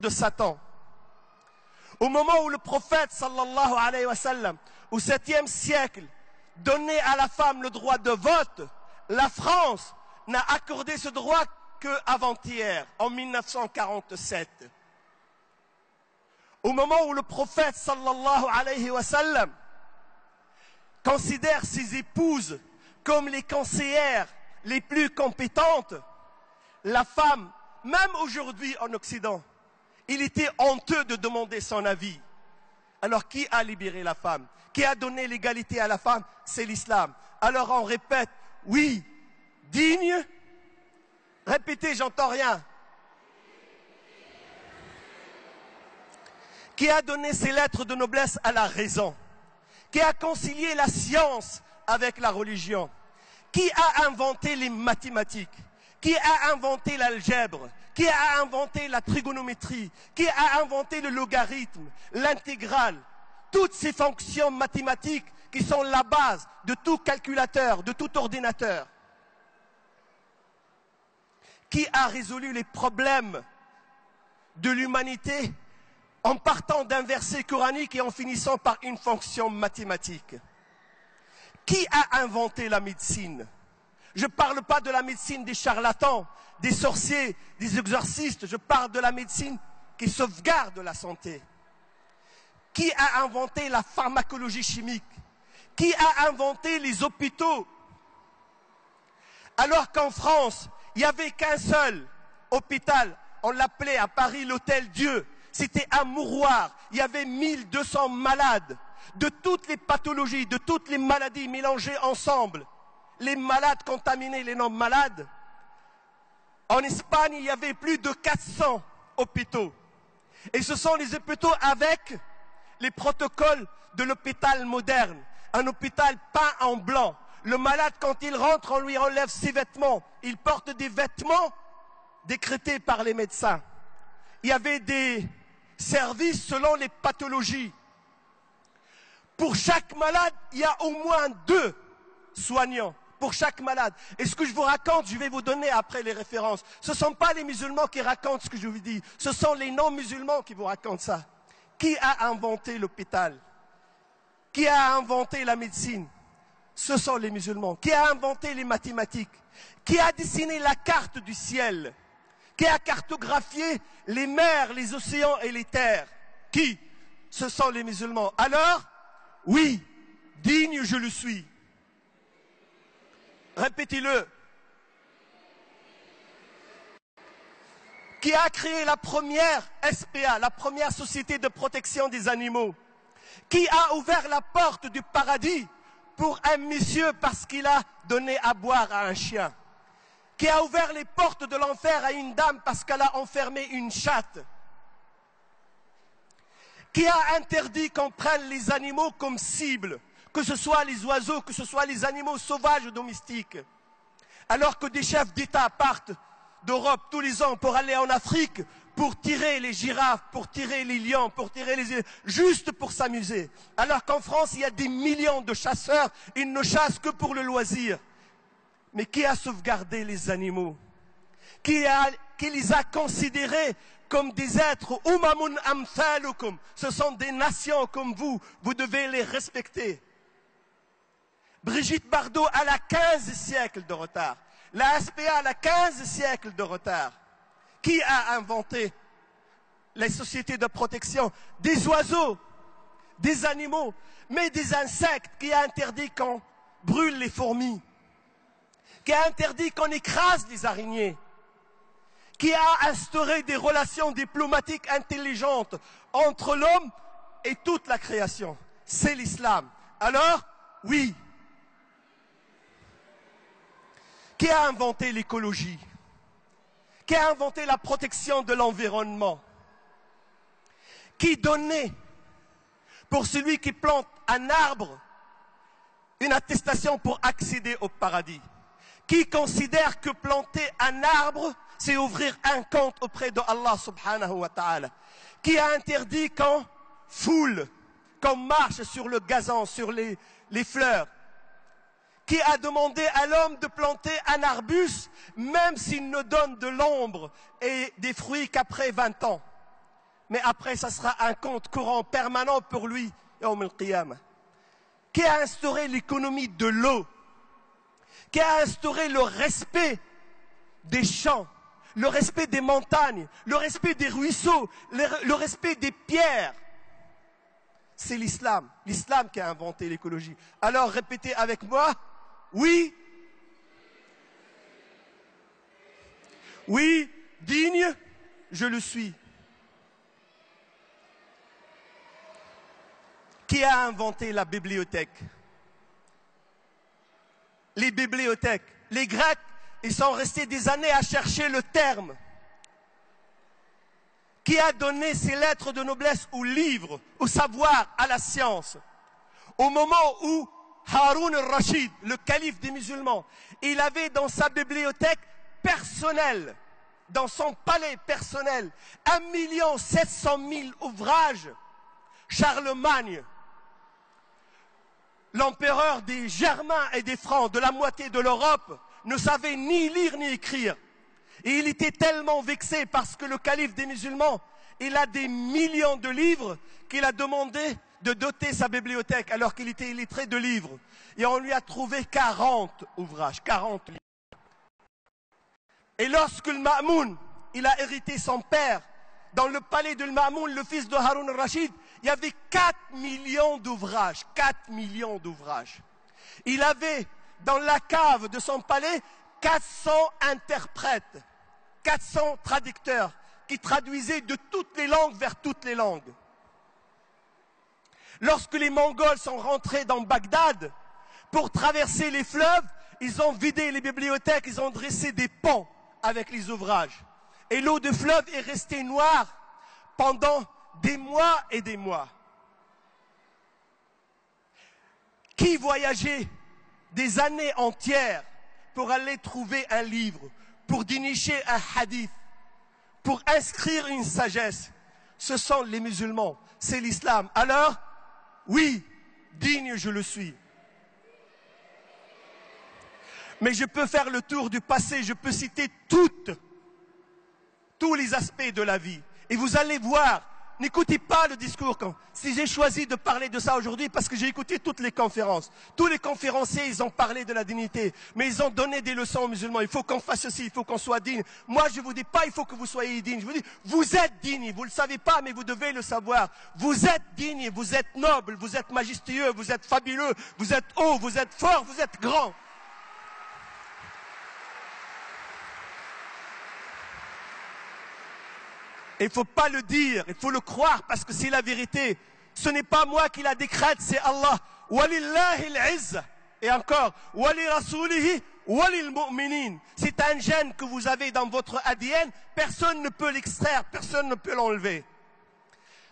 de Satan. Au moment où le prophète sallallahu alayhi wa sallam, au 7e siècle, donnait à la femme le droit de vote, la France n'a accordé ce droit qu'avant-hier, en 1947. Au moment où le prophète sallallahu alayhi wa sallam considère ses épouses comme les conseillères les plus compétentes, la femme, même aujourd'hui en Occident, il était honteux de demander son avis. Alors qui a libéré la femme? Qui a donné l'égalité à la femme? C'est l'islam. Alors on répète, oui, digne. Répétez, j'entends rien. Qui a donné ses lettres de noblesse à la raison? Qui a concilié la science avec la religion? Qui a inventé les mathématiques? Qui a inventé l'algèbre? Qui a inventé la trigonométrie? Qui a inventé le logarithme, l'intégrale? Toutes ces fonctions mathématiques qui sont la base de tout calculateur, de tout ordinateur. Qui a résolu les problèmes de l'humanité en partant d'un verset coranique et en finissant par une fonction mathématique? Qui a inventé la médecine? Je ne parle pas de la médecine des charlatans, des sorciers, des exorcistes. Je parle de la médecine qui sauvegarde la santé. Qui a inventé la pharmacologie chimique? Qui a inventé les hôpitaux? Alors qu'en France, il n'y avait qu'un seul hôpital. On l'appelait à Paris l'Hôtel Dieu. C'était un mouroir. Il y avait 1200 malades de toutes les pathologies, de toutes les maladies mélangées ensemble. Les malades contaminés, les non-malades. En Espagne, il y avait plus de 400 hôpitaux. Et ce sont les hôpitaux avec les protocoles de l'hôpital moderne. Un hôpital peint en blanc. Le malade, quand il rentre, on lui enlève ses vêtements. Il porte des vêtements décrétés par les médecins. Il y avait des services selon les pathologies. Pour chaque malade, il y a au moins 2 soignants. Pour chaque malade. Et ce que je vous raconte, je vais vous donner après les références. Ce ne sont pas les musulmans qui racontent ce que je vous dis. Ce sont les non-musulmans qui vous racontent ça. Qui a inventé l'hôpital? Qui a inventé la médecine? Ce sont les musulmans. Qui a inventé les mathématiques? Qui a dessiné la carte du ciel? Qui a cartographié les mers, les océans et les terres? Qui? Ce sont les musulmans. Alors, oui, digne je le suis. Répétez-le. Qui a créé la première SPA, la première société de protection des animaux? Qui a ouvert la porte du paradis pour un monsieur parce qu'il a donné à boire à un chien? Qui a ouvert les portes de l'enfer à une dame parce qu'elle a enfermé une chatte? Qui a interdit qu'on prenne les animaux comme cible? Que ce soit les oiseaux, que ce soit les animaux sauvages ou domestiques. Alors que des chefs d'État partent d'Europe tous les ans pour aller en Afrique, pour tirer les girafes, pour tirer les lions, pour tirer les... juste pour s'amuser. Alors qu'en France, il y a des millions de chasseurs, ils ne chassent que pour le loisir. Mais qui a sauvegardé les animaux? Qui les a considérés comme des êtres, umamun amthalukum? Ce sont des nations comme vous devez les respecter. Brigitte Bardot, elle a 15 siècles de retard. La SPA, elle a 15 siècles de retard. Qui a inventé les sociétés de protection? Des oiseaux, des animaux, mais des insectes. Qui a interdit qu'on brûle les fourmis? Qui a interdit qu'on écrase les araignées? Qui a instauré des relations diplomatiques intelligentes entre l'homme et toute la création? C'est l'islam. Alors, oui. Qui a inventé l'écologie? Qui a inventé la protection de l'environnement? Qui donnait, pour celui qui plante un arbre, une attestation pour accéder au paradis? Qui considère que planter un arbre, c'est ouvrir un compte auprès de Allah subhanahu wa ta'ala? Qui a interdit qu'on foule, qu'on marche sur le gazon, sur les fleurs? Qui a demandé à l'homme de planter un arbuste, même s'il ne donne de l'ombre et des fruits qu'après 20 ans? mais après ça sera un compte courant permanent pour lui, Yawm al-Qiyamah. Qui a instauré l'économie de l'eau, qui a instauré le respect des champs, le respect des montagnes, le respect des ruisseaux, le respect des pierres. C'est l'islam, l'islam qui a inventé l'écologie. Alors répétez avec moi, oui, oui, digne, je le suis. Qui a inventé la bibliothèque? Les bibliothèques. Les Grecs, ils sont restés des années à chercher le terme. Qui a donné ces lettres de noblesse au livre, au savoir, à la science? Au moment où Haroun al-Rachid, le calife des musulmans, il avait dans sa bibliothèque personnelle, dans son palais personnel, 1 700 000 ouvrages. Charlemagne, l'empereur des Germains et des Francs, de la moitié de l'Europe, ne savait ni lire ni écrire. Et il était tellement vexé parce que le calife des musulmans, il a des millions de livres qu'il a demandé de doter sa bibliothèque alors qu'il était illettré de livres. Et on lui a trouvé 40 ouvrages, 40 livres. Et lorsque le Ma'moun, il a hérité son père, dans le palais de Ma'moun, le fils de Haroun al-Rachid, il y avait 4 millions d'ouvrages, 4 millions d'ouvrages. Il avait dans la cave de son palais 400 interprètes, 400 traducteurs qui traduisaient de toutes les langues vers toutes les langues. Lorsque les Mongols sont rentrés dans Bagdad, pour traverser les fleuves, ils ont vidé les bibliothèques, ils ont dressé des ponts avec les ouvrages. Et l'eau de fleuve est restée noire pendant des mois et des mois. Qui voyageait des années entières pour aller trouver un livre, pour dénicher un hadith, pour inscrire une sagesse? Ce sont les musulmans, c'est l'islam. Alors, oui, digne je le suis. Mais je peux faire le tour du passé, je peux citer tous les aspects de la vie. Et vous allez voir, n'écoutez pas le discours. Si j'ai choisi de parler de ça aujourd'hui, parce que j'ai écouté toutes les conférences. Tous les conférenciers, ils ont parlé de la dignité. Mais ils ont donné des leçons aux musulmans. Il faut qu'on fasse ceci, il faut qu'on soit digne. Moi, je ne vous dis pas, il faut que vous soyez digne. Je vous dis, vous êtes digne. Vous ne le savez pas, mais vous devez le savoir. Vous êtes digne, vous êtes noble, vous êtes majestueux, vous êtes fabuleux, vous êtes haut, vous êtes fort, vous êtes grand. Il ne faut pas le dire, il faut le croire parce que c'est la vérité. Ce n'est pas moi qui la décrète, c'est Allah. Walillahi al-izza. Et encore, wali rasulihi, walil mu'minin. C'est un gène que vous avez dans votre ADN. Personne ne peut l'extraire, personne ne peut l'enlever.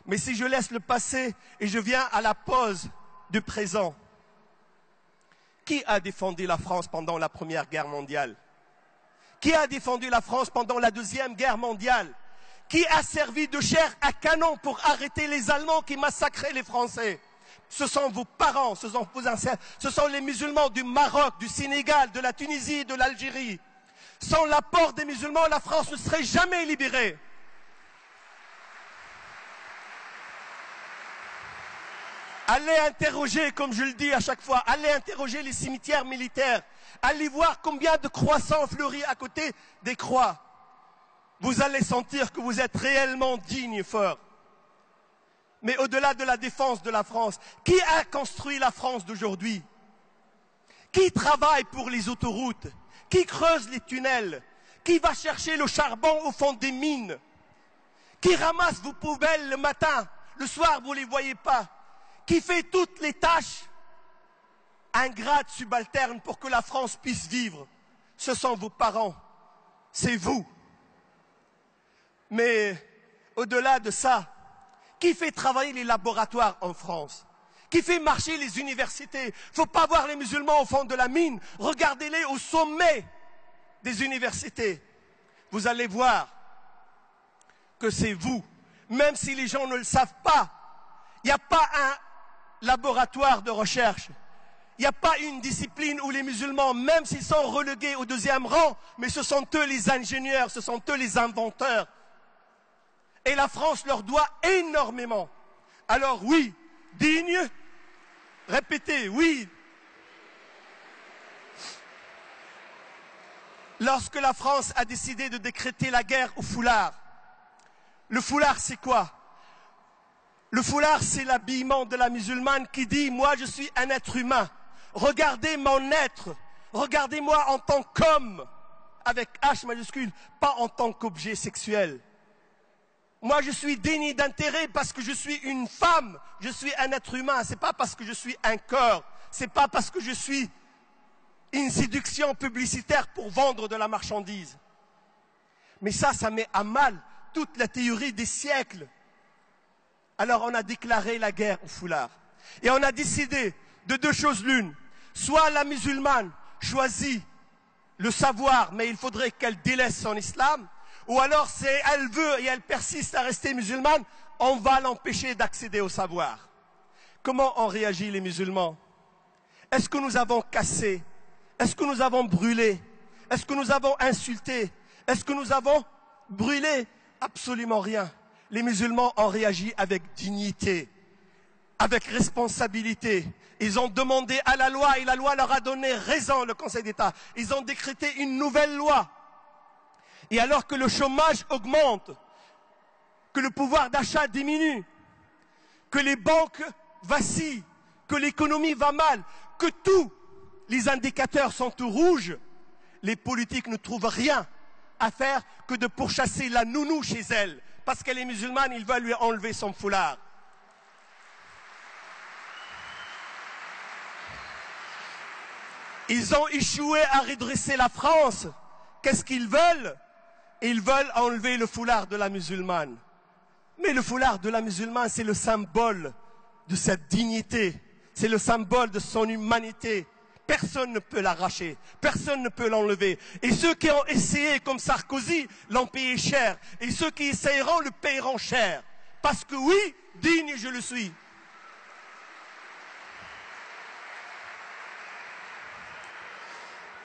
Mais si je laisse le passé et je viens à la pause du présent, qui a défendu la France pendant la Première Guerre mondiale? Qui a défendu la France pendant la Deuxième Guerre mondiale? Qui a servi de chair à canon pour arrêter les Allemands qui massacraient les Français? Ce sont vos parents, ce sont vos ancêtres, ce sont les musulmans du Maroc, du Sénégal, de la Tunisie, de l'Algérie. Sans l'apport des musulmans, la France ne serait jamais libérée. Allez interroger, comme je le dis à chaque fois, allez interroger les cimetières militaires. Allez voir combien de croix sont fleuris à côté des croix. Vous allez sentir que vous êtes réellement digne et fort. Mais au-delà de la défense de la France, qui a construit la France d'aujourd'hui? Qui travaille pour les autoroutes? Qui creuse les tunnels? Qui va chercher le charbon au fond des mines? Qui ramasse vos poubelles le matin? Le soir, vous ne les voyez pas. Qui fait toutes les tâches ingrates, subalternes pour que la France puisse vivre? Ce sont vos parents. C'est vous. Mais au-delà de ça, qui fait travailler les laboratoires en France? Qui fait marcher les universités? Il ne faut pas voir les musulmans au fond de la mine. Regardez-les au sommet des universités. Vous allez voir que c'est vous. Même si les gens ne le savent pas, il n'y a pas un laboratoire de recherche. Il n'y a pas une discipline où les musulmans, même s'ils sont relégués au deuxième rang, mais ce sont eux les ingénieurs, ce sont eux les inventeurs. Et la France leur doit énormément. Alors oui, digne, répétez, oui. Lorsque la France a décidé de décréter la guerre au foulard, le foulard c'est quoi? Le foulard c'est l'habillement de la musulmane qui dit « Moi je suis un être humain, regardez mon être, regardez-moi en tant qu'homme » avec H majuscule, pas en tant qu'objet sexuel. Moi je suis déni d'intérêt parce que je suis une femme, je suis un être humain, c'est pas parce que je suis un corps, c'est pas parce que je suis une séduction publicitaire pour vendre de la marchandise. Mais ça met à mal toute la théorie des siècles. Alors on a déclaré la guerre au foulard. Et on a décidé de deux choses l'une. Soit la musulmane choisit le savoir, mais il faudrait qu'elle délaisse son islam. Ou alors si elle veut et elle persiste à rester musulmane, on va l'empêcher d'accéder au savoir. Comment ont réagi les musulmans? Est-ce que nous avons cassé? Est-ce que nous avons brûlé? Est-ce que nous avons insulté? Est-ce que nous avons brûlé? Absolument rien. Les musulmans ont réagi avec dignité, avec responsabilité. Ils ont demandé à la loi et la loi leur a donné raison, le Conseil d'État. Ils ont décrété une nouvelle loi. Et alors que le chômage augmente, que le pouvoir d'achat diminue, que les banques vacillent, que l'économie va mal, que tous les indicateurs sont tout rouges, les politiques ne trouvent rien à faire que de pourchasser la nounou chez elle. Parce qu'elle est musulmane, ils veulent lui enlever son foulard. Ils ont échoué à redresser la France. Qu'est-ce qu'ils veulent? Ils veulent enlever le foulard de la musulmane. Mais le foulard de la musulmane, c'est le symbole de sa dignité. C'est le symbole de son humanité. Personne ne peut l'arracher, personne ne peut l'enlever. Et ceux qui ont essayé, comme Sarkozy, l'ont payé cher. Et ceux qui essayeront le paieront cher. Parce que oui, digne je le suis.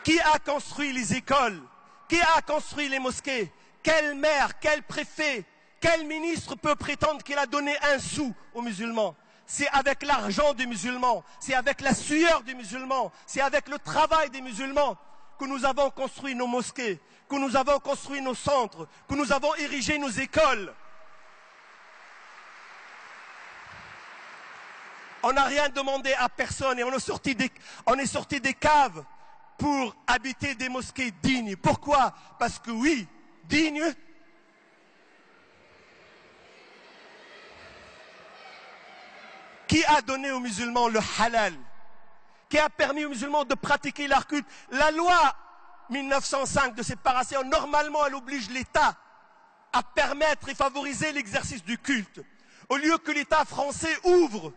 Qui a construit les écoles? Qui a construit les mosquées? Quel maire, quel préfet, quel ministre peut prétendre qu'il a donné un sou aux musulmans? C'est avec l'argent des musulmans, c'est avec la sueur des musulmans, c'est avec le travail des musulmans que nous avons construit nos mosquées, que nous avons construit nos centres, que nous avons érigé nos écoles. On n'a rien demandé à personne et on est sorti des caves pour habiter des mosquées dignes. Pourquoi? Parce que oui, digne. Qui a donné aux musulmans le halal? Qui a permis aux musulmans de pratiquer leur culte? La loi 1905 de séparation, normalement, elle oblige l'État à permettre et favoriser l'exercice du culte. Au lieu que l'État français ouvre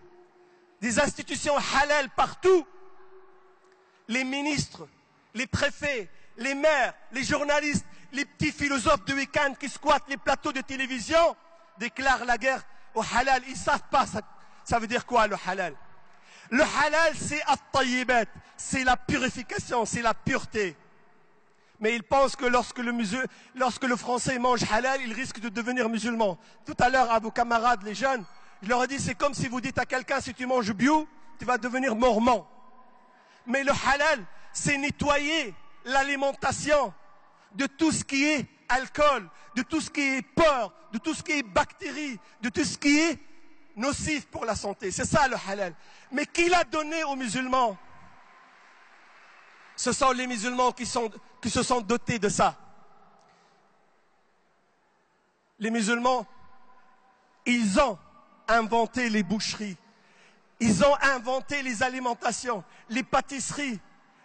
des institutions halal partout, les ministres, les préfets, les maires, les journalistes, les petits philosophes de week-end qui squattent les plateaux de télévision déclarent la guerre au halal. Ils ne savent pas ça veut dire quoi le halal? Le halal c'est at-tayyibat, c'est la purification, c'est la pureté. Mais ils pensent que lorsque le français mange halal, il risque de devenir musulman. Tout à l'heure à vos camarades les jeunes, je leur ai dit c'est comme si vous dites à quelqu'un si tu manges bio, tu vas devenir mormon. Mais le halal c'est nettoyer l'alimentation de tout ce qui est alcool, de tout ce qui est porc, de tout ce qui est bactéries, de tout ce qui est nocif pour la santé. C'est ça le halal. Mais qui l'a donné aux musulmans? Ce sont les musulmans qui se sont dotés de ça. Les musulmans, ils ont inventé les boucheries. Ils ont inventé les alimentations, les pâtisseries,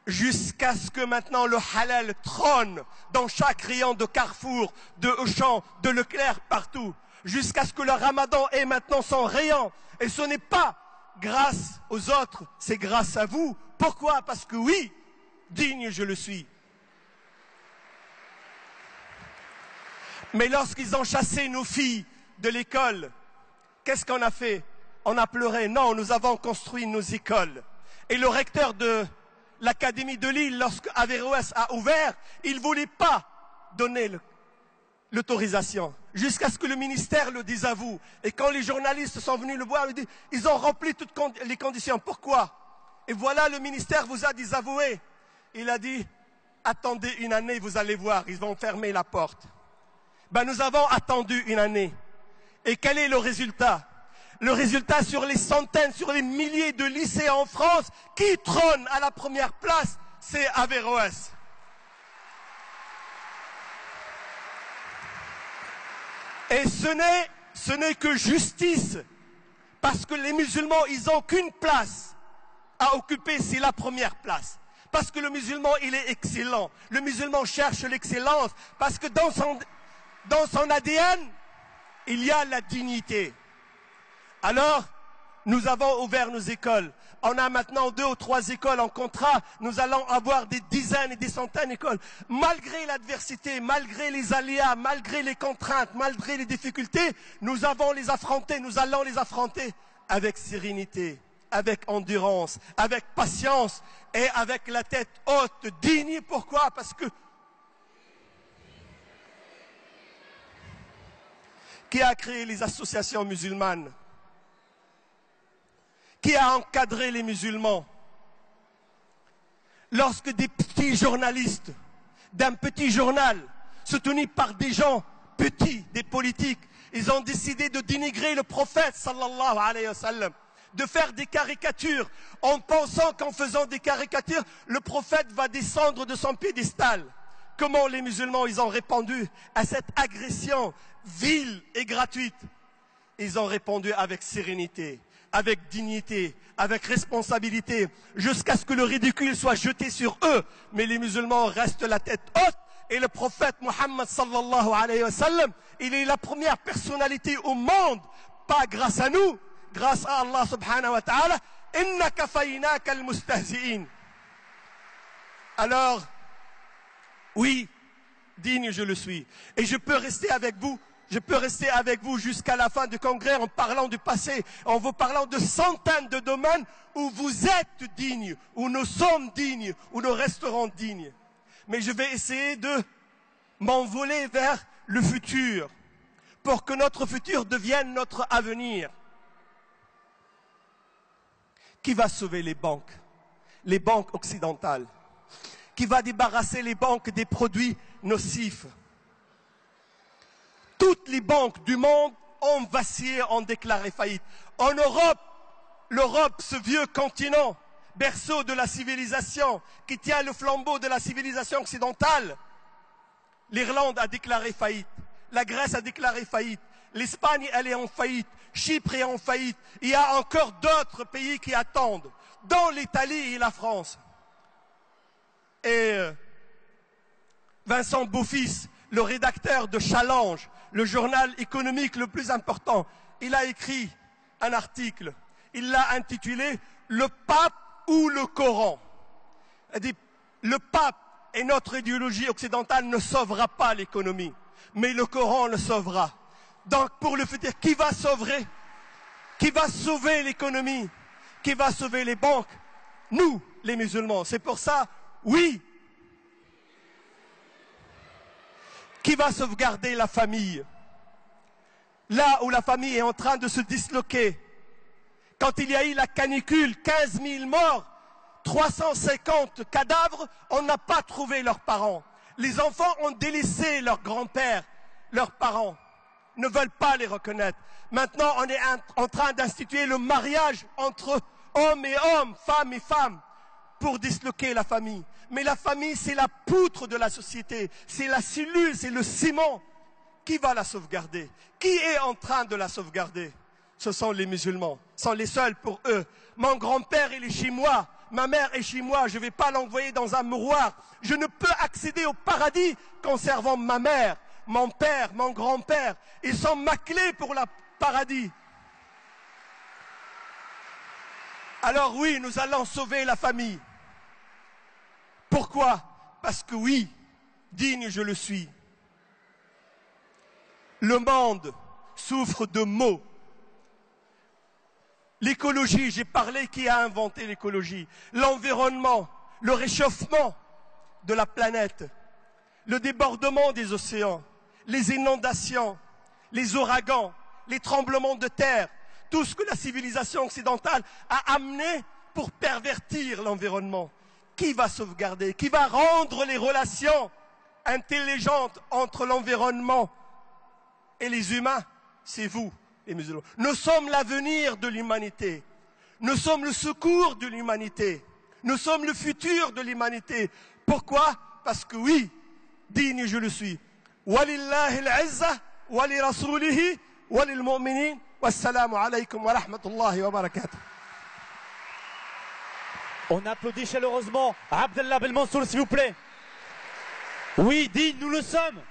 jusqu'à ce que maintenant le halal trône dans chaque rayon de Carrefour, de Auchan, de Leclerc, partout. Jusqu'à ce que le ramadan ait maintenant son rayon. Et ce n'est pas grâce aux autres, c'est grâce à vous. Pourquoi? Parce que oui, digne je le suis. Mais lorsqu'ils ont chassé nos filles de l'école, qu'est-ce qu'on a fait? On a pleuré. Non, nous avons construit nos écoles. Et le recteur de l'Académie de Lille, lorsque Averroès a ouvert, il ne voulait pas donner l'autorisation, jusqu'à ce que le ministère le désavoue. Et quand les journalistes sont venus le voir, ils ont rempli toutes les conditions. Pourquoi? Et voilà, le ministère vous a désavoué. Il a dit, attendez une année, vous allez voir, ils vont fermer la porte. Ben, nous avons attendu une année. Et quel est le résultat? Le résultat, sur les centaines, sur les milliers de lycées en France, qui trône à la première place, c'est Averroès. Et ce n'est que justice, parce que les musulmans, ils n'ont qu'une place à occuper, c'est la première place. Parce que le musulman, il est excellent. Le musulman cherche l'excellence, parce que dans son ADN, il y a la dignité. Alors, nous avons ouvert nos écoles. On a maintenant 2 ou 3 écoles en contrat. Nous allons avoir des dizaines et des centaines d'écoles. Malgré l'adversité, malgré les aléas, malgré les contraintes, malgré les difficultés, nous allons les affronter avec sérénité, avec endurance, avec patience et avec la tête haute, digne. Pourquoi? Parce que qui a créé les associations musulmanes? Qui a encadré les musulmans? Lorsque des petits journalistes d'un petit journal, soutenus par des gens petits, des politiques, ils ont décidé de dénigrer le prophète sallallahu alayhi wa sallam, de faire des caricatures, en pensant qu'en faisant des caricatures, le prophète va descendre de son piédestal. Comment les musulmans, ils ont répondu à cette agression vile et gratuite? Ils ont répondu avec sérénité, avec dignité, avec responsabilité, jusqu'à ce que le ridicule soit jeté sur eux. Mais les musulmans restent la tête haute, et le prophète Mohammed sallallahu alayhi wa sallam, il est la première personnalité au monde, pas grâce à nous, grâce à Allah subhanahu wa ta'ala. Inna kafaynaka al-mustahzi'in. Alors, oui, digne je le suis. Et je peux rester avec vous. Je peux rester avec vous jusqu'à la fin du congrès en parlant du passé, en vous parlant de centaines de domaines où vous êtes dignes, où nous sommes dignes, où nous resterons dignes. Mais je vais essayer de m'envoler vers le futur, pour que notre futur devienne notre avenir. Qui va sauver les banques occidentales? Qui va débarrasser les banques des produits nocifs? Toutes les banques du monde ont vacillé, ont déclaré faillite. En Europe, l'Europe, ce vieux continent, berceau de la civilisation, qui tient le flambeau de la civilisation occidentale, l'Irlande a déclaré faillite, la Grèce a déclaré faillite, l'Espagne, elle est en faillite, Chypre est en faillite. Il y a encore d'autres pays qui attendent, dont l'Italie et la France. Et Vincent Beaufils, le rédacteur de Challenge, le journal économique le plus important, il a écrit un article. Il l'a intitulé « Le pape ou le Coran ». Il dit « Le pape et notre idéologie occidentale ne sauvera pas l'économie, mais le Coran le sauvera ». Donc pour le futur, qui va sauver? Qui va sauver l'économie? Qui va sauver les banques? Nous, les musulmans. C'est pour ça, oui. Qui va sauvegarder la famille? Là où la famille est en train de se disloquer. Quand il y a eu la canicule, 15 000 morts, 350 cadavres, on n'a pas trouvé leurs parents. Les enfants ont délaissé leurs grands-pères, leurs parents, ne veulent pas les reconnaître. Maintenant, on est en train d'instituer le mariage entre hommes et hommes, femmes et femmes, pour disloquer la famille. Mais la famille, c'est la poutre de la société, c'est la cellule, c'est le ciment. Qui va la sauvegarder? Qui est en train de la sauvegarder? Ce sont les musulmans, ce sont les seuls pour eux. Mon grand-père, il est chez moi, ma mère est chez moi, je ne vais pas l'envoyer dans un mouroir. Je ne peux accéder au paradis qu'en servant ma mère, mon père, mon grand-père. Ils sont ma clé pour le paradis. Alors oui, nous allons sauver la famille. Pourquoi? Parce que oui, digne je le suis. Le monde souffre de maux. L'écologie, j'ai parlé qui a inventé l'écologie. L'environnement, le réchauffement de la planète, le débordement des océans, les inondations, les ouragans, les tremblements de terre, tout ce que la civilisation occidentale a amené pour pervertir l'environnement. Qui va sauvegarder? Qui va rendre les relations intelligentes entre l'environnement et les humains? C'est vous, les musulmans. Nous sommes l'avenir de l'humanité. Nous sommes le secours de l'humanité. Nous sommes le futur de l'humanité. Pourquoi? Parce que oui, digne je le suis. Walillahi al-izza, wali rasulihi, walil mu'minin. Wassalamu alaykum wa rahmatullahi wa barakatuh. On applaudit chaleureusement Abdallah Belmansour, s'il vous plaît. Oui, digne, nous le sommes.